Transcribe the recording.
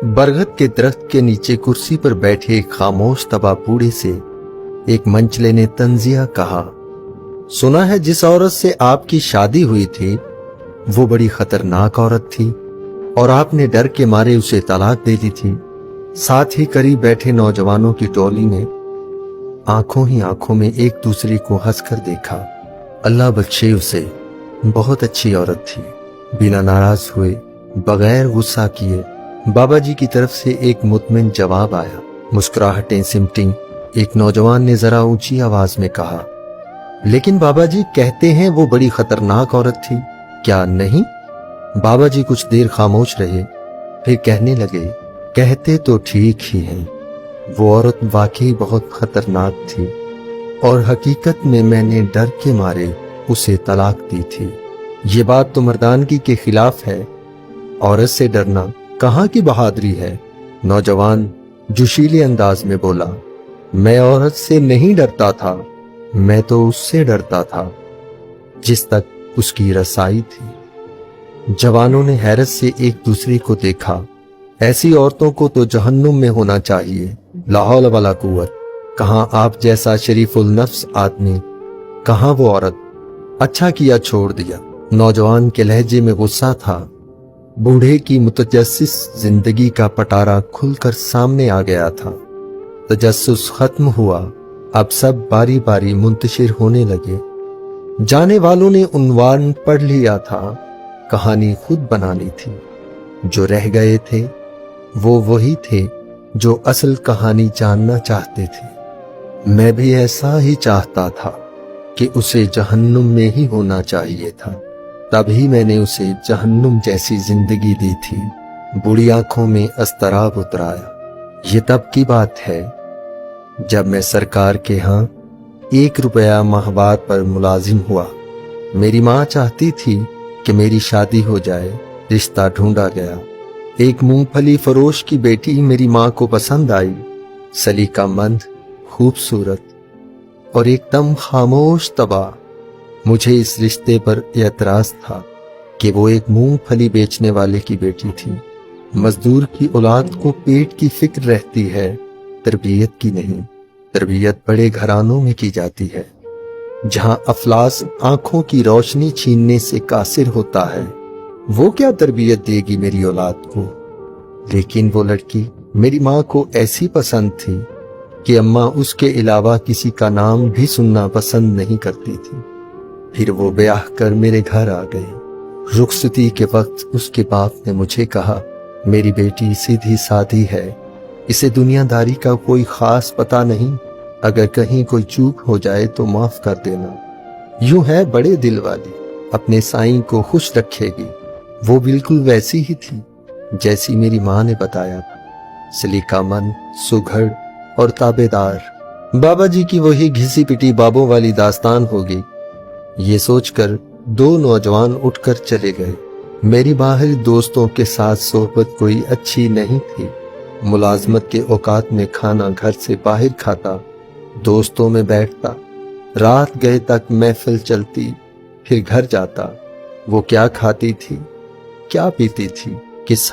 बरगद के दरख्त के नीचे कुर्सी पर बैठे एक खामोश तबा बूढ़े से एक मंचले ने तंजिया कहा, सुना है जिस औरत से आपकी शादी हुई थी वो बड़ी खतरनाक औरत थी और आपने डर के मारे उसे तलाक दे दी थी। साथ ही करीब बैठे नौजवानों की टोली ने आंखों ही आंखों में एक दूसरे को हंसकर देखा। अल्लाह बख्शे उसे, बहुत अच्छी औरत थी। बिना नाराज हुए, बगैर गुस्सा किए बाबा जी की तरफ से एक मुतमिन जवाब आया। मुस्कुराहटें सिमटी एक नौजवान ने जरा ऊंची आवाज में कहा, लेकिन बाबा जी कहते हैं वो बड़ी खतरनाक औरत थी, क्या नहीं? बाबा जी कुछ देर खामोश रहे, फिर कहने लगे, कहते तो ठीक ही हैं, वो औरत वाकई बहुत खतरनाक थी और हकीकत में मैंने डर के मारे उसे तलाक दी थी। ये बात तो मर्दानगी के खिलाफ है, औरत से डरना कहाँ की बहादुरी है। नौजवान जोशीले अंदाज में बोला, मैं औरत से नहीं डरता था, मैं तो उससे डरता था जिस तक उसकी रसाई थी। जवानों ने हैरत से एक दूसरे को देखा। ऐसी औरतों को तो जहन्नुम में होना चाहिए। ला हौल वला कुव्वत। कहां आप जैसा शरीफुल नफ्स आदमी, कहां वो औरत। अच्छा किया छोड़ दिया। नौजवान के लहजे में गुस्सा था। बूढ़े की मुतजस्सिस जिंदगी का पटारा खुलकर सामने आ गया था। तजस्सुस खत्म हुआ, अब सब बारी बारी मुंतशिर होने लगे। जाने वालों ने उन्वान पढ़ लिया था, कहानी खुद बना ली थी। जो रह गए थे वो वही थे जो असल कहानी जानना चाहते थे। मैं भी ऐसा ही चाहता था कि उसे जहन्नुम में ही होना चाहिए था, तभी मैंने उसे जहन्नुम जैसी जिंदगी दी थी। बूढ़ी आंखों में अस्तराब उतराया। ये तब की बात है जब मैं सरकार के यहाँ 1 रुपया माहवार पर मुलाजिम हुआ। मेरी माँ चाहती थी कि मेरी शादी हो जाए। रिश्ता ढूंढा गया। एक मूंगफली फरोश की बेटी मेरी माँ को पसंद आई। सलीकामंद, खूबसूरत और एकदम खामोश तबा। मुझे इस रिश्ते पर एतराज था कि वो एक मूंगफली बेचने वाले की बेटी थी। मजदूर की औलाद को पेट की फिक्र रहती है, तरबियत की नहीं। तरबियत बड़े घरानों में की जाती है, जहां अफलास आंखों की रोशनी छीनने से कासिर होता है। वो क्या तरबियत देगी मेरी औलाद को? लेकिन वो लड़की मेरी माँ को ऐसी पसंद थी कि अम्मा उसके अलावा किसी का नाम भी सुनना पसंद नहीं करती थी। फिर वो ब्याह कर मेरे घर आ गई। रुखसती के वक्त उसके बाप ने मुझे कहा, मेरी बेटी सीधी सादी है, इसे दुनियादारी का कोई खास पता नहीं, अगर कहीं कोई चूक हो जाए तो माफ कर देना। यूं है बड़े दिल वाली, अपने साईं को खुश रखेगी। वो बिल्कुल वैसी ही थी जैसी मेरी माँ ने बताया था। सलीकामंद, सुघड़ और ताबेदार। बाबा जी की वही घिसी पिटी बाबों वाली दास्तान होगी। ये सोचकर 2 नौजवान उठकर चले गए। मेरी बाहरी दोस्तों के साथ सोहबत कोई अच्छी नहीं थी। मुलाजमत के औकात में खाना घर से बाहर खाता, दोस्तों में बैठता, रात गए तक महफिल चलती, फिर घर जाता। वो क्या खाती थी, क्या पीती थी, किस